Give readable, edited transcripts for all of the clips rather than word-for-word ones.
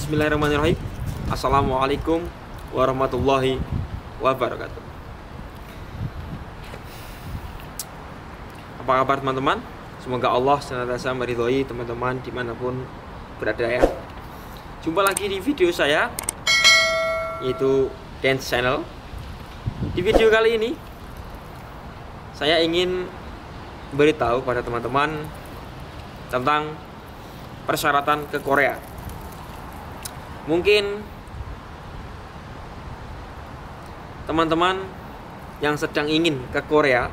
Bismillahirrahmanirrahim. Assalamualaikum warahmatullahi wabarakatuh. Apa kabar teman-teman? Semoga Allah senantiasa meridhoi teman-teman dimanapun berada ya. Jumpa lagi di video saya, yaitu Dance Channel. Di video kali ini saya ingin beritahu pada teman-teman tentang persyaratan ke Korea. Mungkin teman-teman yang sedang ingin ke Korea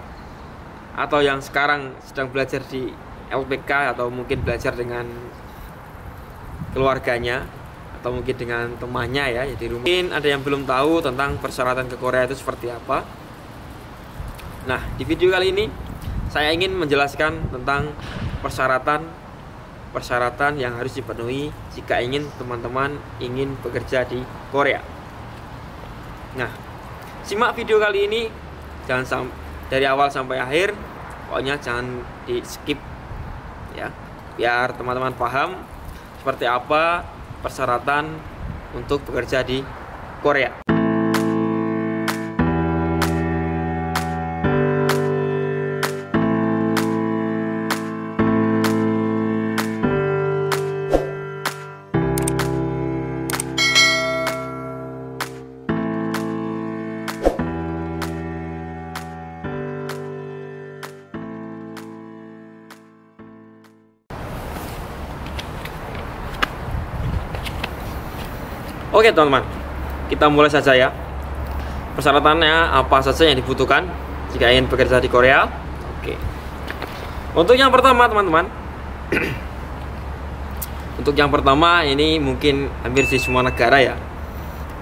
atau yang sekarang sedang belajar di LPK atau mungkin belajar dengan keluarganya atau mungkin dengan temannya ya di rumah. Mungkin ada yang belum tahu tentang persyaratan ke Korea itu seperti apa. Nah, di video kali ini saya ingin menjelaskan tentang persyaratan yang harus dipenuhi jika teman-teman ingin bekerja di Korea. Nah, simak video kali ini dari awal sampai akhir, pokoknya jangan di skip ya, biar teman-teman paham seperti apa persyaratan untuk bekerja di Korea. Oke teman-teman, kita mulai saja ya. Persyaratannya apa saja yang dibutuhkan jika ingin bekerja di Korea. Oke. Untuk yang pertama teman-teman, untuk yang pertama ini mungkin hampir di semua negara ya.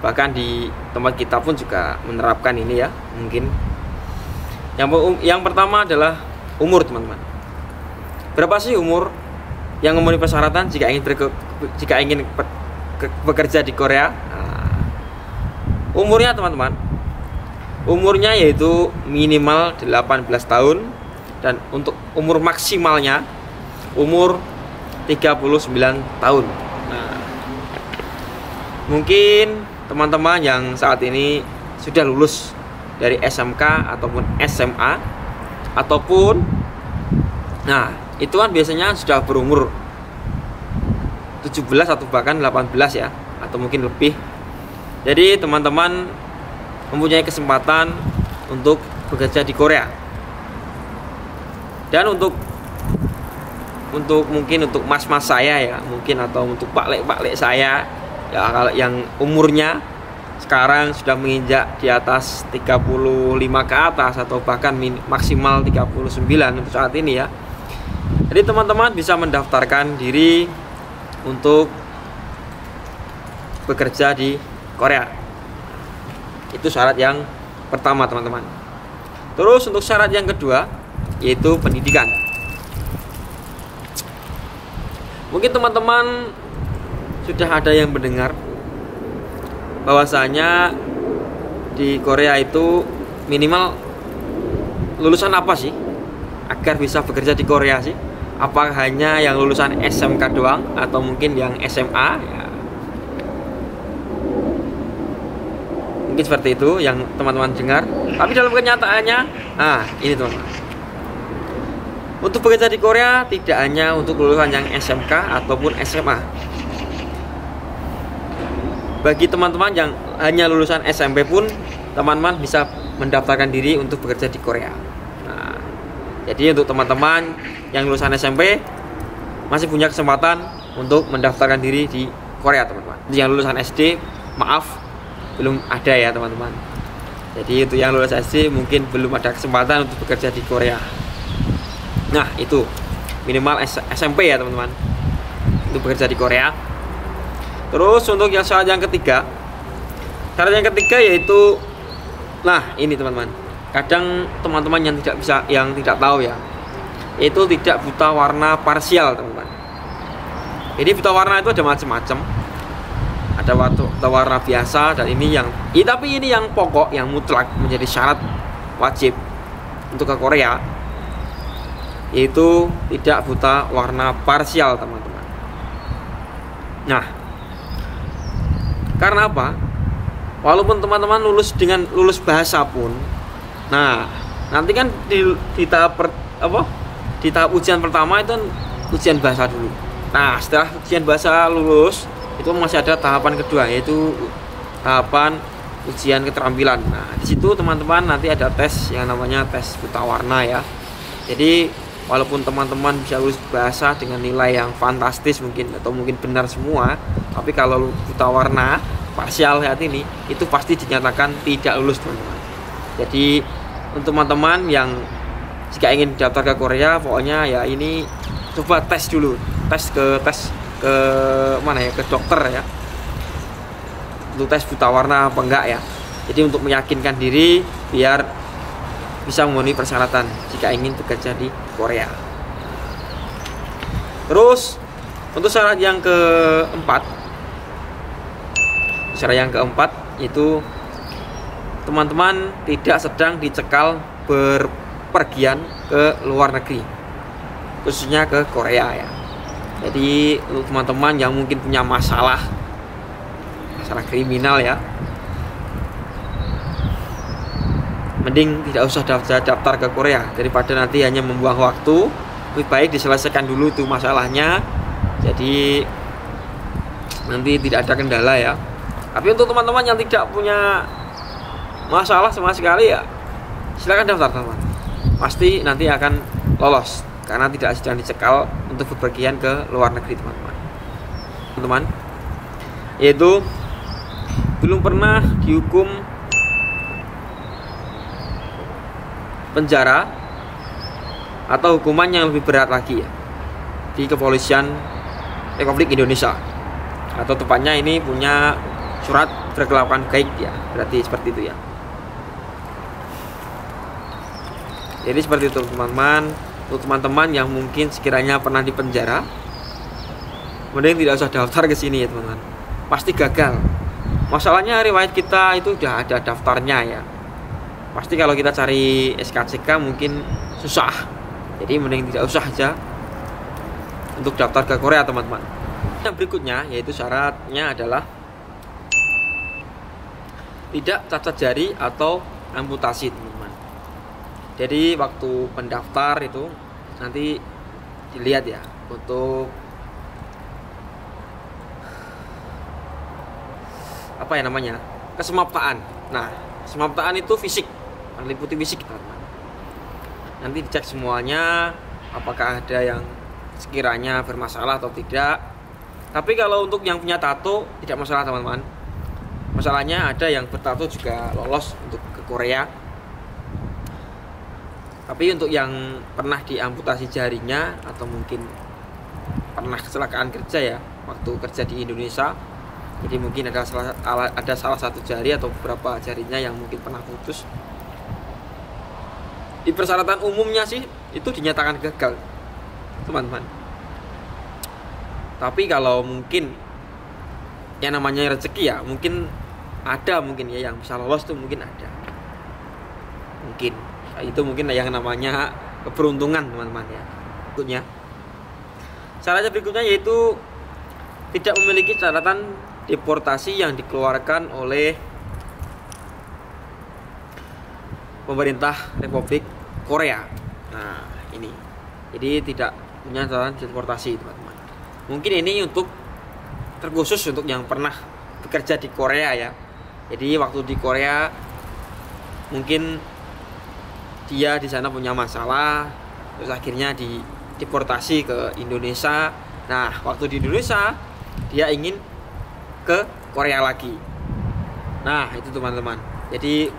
Bahkan di tempat kita pun juga menerapkan ini ya. Mungkin yang pertama adalah umur teman-teman. Berapa sih umur yang memenuhi persyaratan jika ingin bekerja di Korea? Nah, umurnya teman-teman, umurnya yaitu minimal 18 tahun dan untuk umur maksimalnya umur 39 tahun. Nah, mungkin teman-teman yang saat ini sudah lulus dari SMK ataupun SMA ataupun nah itu kan biasanya sudah berumur 17 atau bahkan 18 ya, atau mungkin lebih. Jadi teman-teman mempunyai kesempatan untuk bekerja di Korea. Dan untuk mungkin untuk mas-mas saya ya, mungkin atau untuk pak-lek saya ya, kalau yang umurnya sekarang sudah menginjak di atas 35 ke atas atau bahkan maksimal 39 untuk saat ini ya. Jadi teman-teman bisa mendaftarkan diri untuk bekerja di Korea. Itu syarat yang pertama teman-teman. Terus untuk syarat yang kedua yaitu pendidikan. Mungkin teman-teman sudah ada yang mendengar bahwasanya di Korea itu minimal lulusan apa sih agar bisa bekerja di Korea sih? Apakah hanya yang lulusan SMK doang atau mungkin yang SMA ya? Mungkin seperti itu yang teman-teman dengar. Tapi dalam kenyataannya, nah ini teman-teman, untuk bekerja di Korea tidak hanya untuk lulusan yang SMK ataupun SMA. Bagi teman-teman yang hanya lulusan SMP pun teman-teman bisa mendaftarkan diri untuk bekerja di Korea. Nah, jadi untuk teman-teman yang lulusan SMP masih punya kesempatan untuk mendaftarkan diri di Korea teman-teman. Yang lulusan SD maaf belum ada ya teman-teman. Jadi untuk yang lulus SD mungkin belum ada kesempatan untuk bekerja di Korea. Nah itu minimal SMP ya teman-teman untuk bekerja di Korea. Terus untuk yang syarat yang ketiga, yaitu nah ini teman-teman, kadang teman-teman yang tidak tahu ya, itu tidak buta warna parsial teman-teman. Jadi buta warna itu ada macam-macam, ada buta warna biasa dan ini tapi ini yang pokok, yang mutlak menjadi syarat wajib untuk ke Korea, yaitu tidak buta warna parsial teman-teman. Nah Karena apa? Walaupun teman-teman lulus bahasa pun, nah nanti kan di tahap di tahap ujian pertama itu ujian bahasa dulu. Nah setelah ujian bahasa lulus itu masih ada tahapan kedua, yaitu tahapan ujian keterampilan. Nah di situ teman-teman nanti ada tes yang namanya tes buta warna ya. Jadi walaupun teman-teman bisa lulus bahasa dengan nilai yang fantastis mungkin atau mungkin benar semua, tapi kalau buta warna parsial saat ini itu pasti dinyatakan tidak lulus teman-teman. Jadi untuk teman-teman yang jika ingin daftar ke Korea, pokoknya ya ini coba tes dulu, tes ke mana ya, ke dokter ya, untuk tes buta warna apa enggak ya. Jadi untuk meyakinkan diri biar bisa memenuhi persyaratan jika ingin bekerja di Korea. Terus untuk syarat yang keempat, itu teman-teman tidak sedang dicekal berpergian ke luar negeri, khususnya ke Korea ya. Jadi untuk teman-teman yang mungkin punya masalah kriminal ya, mending tidak usah daftar ke Korea daripada nanti hanya membuang waktu. Lebih baik diselesaikan dulu itu masalahnya, jadi nanti tidak ada kendala ya. Tapi untuk teman-teman yang tidak punya masalah sama sekali ya, silakan daftar teman-teman. Pasti nanti akan lolos karena tidak sedang dicekal untuk bepergian ke luar negeri teman-teman. Yaitu belum pernah dihukum penjara atau hukuman yang lebih berat lagi ya di Kepolisian Republik Indonesia, atau tepatnya ini punya surat berkelakuan baik ya, berarti seperti itu ya. Jadi seperti itu teman-teman. Untuk teman-teman yang mungkin sekiranya pernah dipenjara, mending tidak usah daftar ke sini ya teman-teman. Pasti gagal. Masalahnya riwayat kita itu udah ada daftarnya ya. Pasti kalau kita cari SKCK mungkin susah. Jadi mending tidak usah aja untuk daftar ke Korea teman-teman. Yang berikutnya yaitu syaratnya adalah tidak cacat jari atau amputasi teman-teman. Jadi waktu pendaftar itu nanti dilihat ya untuk apa ya namanya, kesemaptaan. Nah kesemaptaan itu fisik, meliputi fisik teman-teman. Nanti dicek semuanya apakah ada yang sekiranya bermasalah atau tidak. Tapi kalau untuk yang punya tato tidak masalah teman-teman. Masalahnya ada yang bertato juga lolos untuk ke Korea. Tapi untuk yang pernah diamputasi jarinya atau mungkin pernah kecelakaan kerja ya waktu kerja di Indonesia, jadi mungkin ada salah satu jari atau beberapa jarinya yang mungkin pernah putus, di persyaratan umumnya sih itu dinyatakan gagal teman-teman. Tapi kalau mungkin yang namanya rezeki ya, mungkin ada mungkin ya yang bisa lolos tuh, mungkin ada, mungkin itu mungkin yang namanya keberuntungan teman-teman ya. Berikutnya syaratnya berikutnya yaitu tidak memiliki catatan deportasi yang dikeluarkan oleh pemerintah Republik Korea. Nah ini, jadi tidak punya catatan deportasi teman-teman. Mungkin ini untuk terkhusus untuk yang pernah bekerja di Korea ya. Jadi waktu di Korea mungkin dia di sana punya masalah, terus akhirnya deportasi ke Indonesia. Nah waktu di Indonesia dia ingin ke Korea lagi. Nah itu teman-teman. Jadi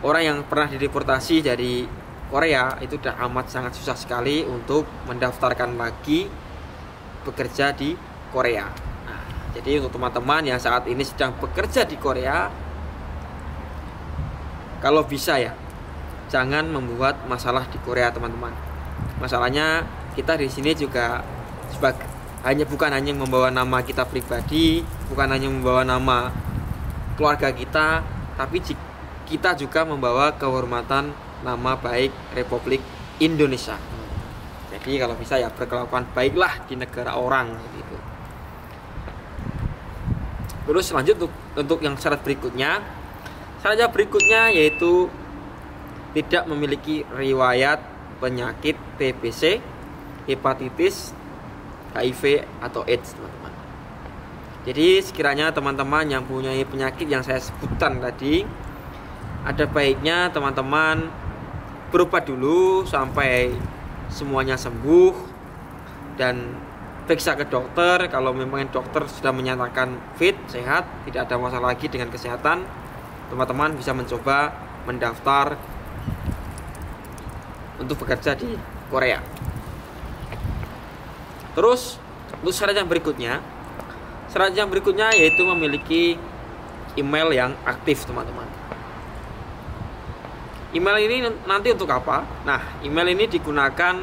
orang yang pernah dideportasi dari Korea itu udah amat sangat susah sekali untuk mendaftarkan lagi bekerja di Korea. Nah, jadi untuk teman-teman yang saat ini sedang bekerja di Korea, kalau bisa ya jangan membuat masalah di Korea teman-teman. Masalahnya kita di sini juga bukan hanya membawa nama kita pribadi, bukan hanya membawa nama keluarga kita, tapi kita juga membawa kehormatan nama baik Republik Indonesia. Jadi kalau bisa ya berkelakuan baiklah di negara orang gitu. Terus lanjut untuk yang syarat berikutnya. Syarat berikutnya yaitu tidak memiliki riwayat penyakit TBC, hepatitis, HIV atau AIDS, teman-teman. Jadi sekiranya teman-teman yang punya penyakit yang saya sebutkan tadi, ada baiknya teman-teman berobat dulu sampai semuanya sembuh dan periksa ke dokter. Kalau memang dokter sudah menyatakan fit, sehat, tidak ada masalah lagi dengan kesehatan, teman-teman bisa mencoba mendaftar untuk bekerja di Korea. Terus untuk syarat yang berikutnya yaitu memiliki email yang aktif, teman-teman. Email ini nanti untuk apa? Nah, email ini digunakan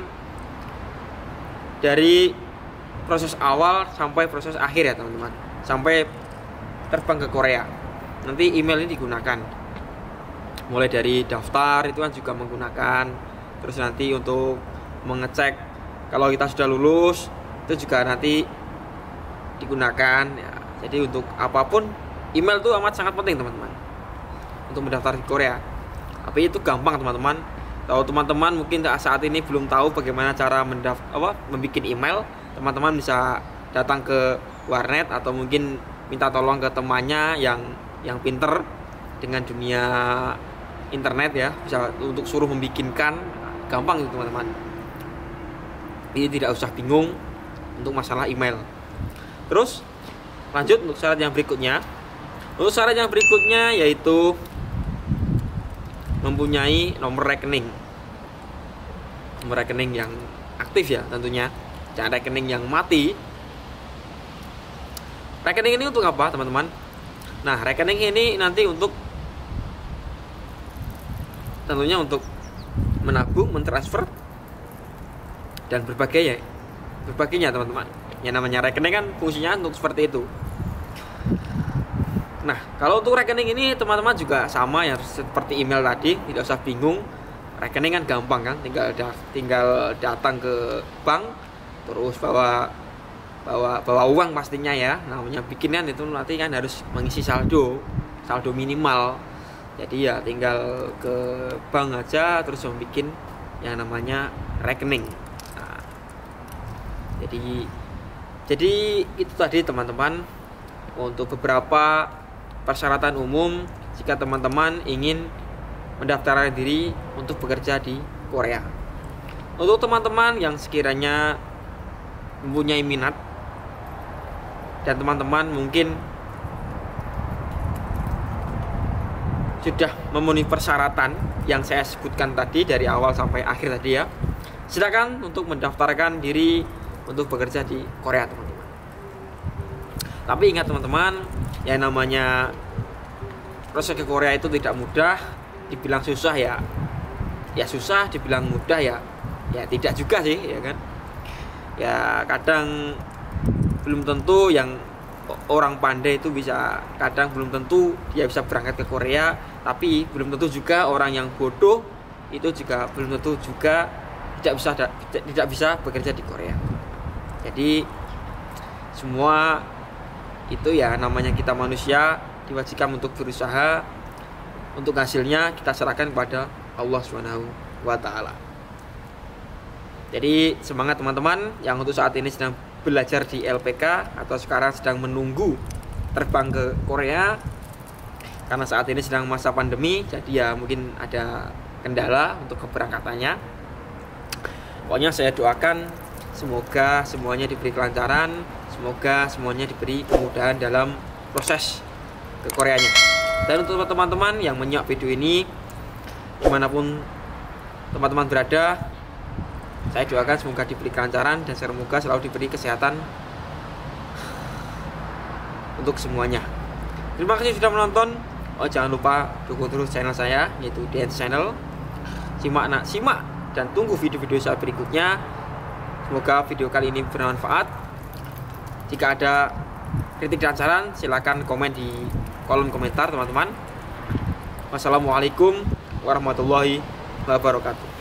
dari proses awal sampai proses akhir ya, teman-teman. Sampai terbang ke Korea. Nanti email ini digunakan. Mulai dari daftar itu kan juga menggunakan. Terus nanti untuk mengecek kalau kita sudah lulus itu juga nanti digunakan ya. Jadi untuk apapun email itu amat sangat penting, teman-teman, untuk mendaftar di Korea. Tapi itu gampang, teman-teman. Kalau teman-teman mungkin saat ini belum tahu bagaimana cara membuat email, teman-teman bisa datang ke warnet atau mungkin minta tolong ke temannya yang pinter dengan dunia internet ya, bisa untuk suruh membikinkan. Gampang itu, teman-teman. Ini tidak usah bingung untuk masalah email. Terus lanjut untuk syarat yang berikutnya. Untuk syarat yang berikutnya yaitu mempunyai nomor rekening yang aktif ya, tentunya jangan rekening yang mati. Rekening ini untuk apa, teman-teman? Nah, rekening ini nanti tentunya untuk menabung, mentransfer dan berbagainya, teman-teman. Yang namanya rekening kan fungsinya untuk seperti itu. Nah, kalau untuk rekening ini teman-teman juga sama ya, seperti email tadi, tidak usah bingung. Rekening kan gampang kan, tinggal datang ke bank, terus bawa uang pastinya ya. Namanya bikinan itu nanti kan harus mengisi saldo minimal. Jadi ya tinggal ke bank aja terus membuat yang namanya rekening. Nah, jadi itu tadi, teman-teman, untuk beberapa persyaratan umum jika teman-teman ingin mendaftarkan diri untuk bekerja di Korea. Untuk teman-teman yang sekiranya mempunyai minat dan teman-teman mungkin sudah memenuhi persyaratan yang saya sebutkan tadi dari awal sampai akhir tadi ya, silakan untuk mendaftarkan diri untuk bekerja di Korea, teman-teman. Tapi ingat, teman-teman, yang namanya proses ke Korea itu tidak mudah. Dibilang susah ya susah, dibilang mudah ya tidak juga sih, ya kan. Ya kadang belum tentu yang orang pandai itu bisa, kadang belum tentu dia bisa berangkat ke Korea, tapi belum tentu juga orang yang bodoh itu juga belum tentu juga tidak bisa bekerja di Korea. Jadi semua itu ya namanya kita manusia diwajibkan untuk berusaha, untuk hasilnya kita serahkan kepada Allah SWT. Jadi semangat, teman-teman yang untuk saat ini sedang belajar di LPK atau sekarang sedang menunggu terbang ke Korea, karena saat ini sedang masa pandemi, jadi ya mungkin ada kendala untuk keberangkatannya. Pokoknya saya doakan semoga semuanya diberi kelancaran, semoga semuanya diberi kemudahan dalam proses ke Koreanya. Dan untuk teman-teman yang menyimak video ini dimanapun teman-teman berada, saya doakan semoga diberi kelancaran dan semoga selalu diberi kesehatan untuk semuanya. Terima kasih sudah menonton. Jangan lupa dukung terus channel saya, yaitu Dance Channel. Simak dan tunggu video-video saya berikutnya. Semoga video kali ini bermanfaat. Jika ada kritik dan saran, silakan komen di kolom komentar, teman-teman. Wassalamualaikum warahmatullahi wabarakatuh.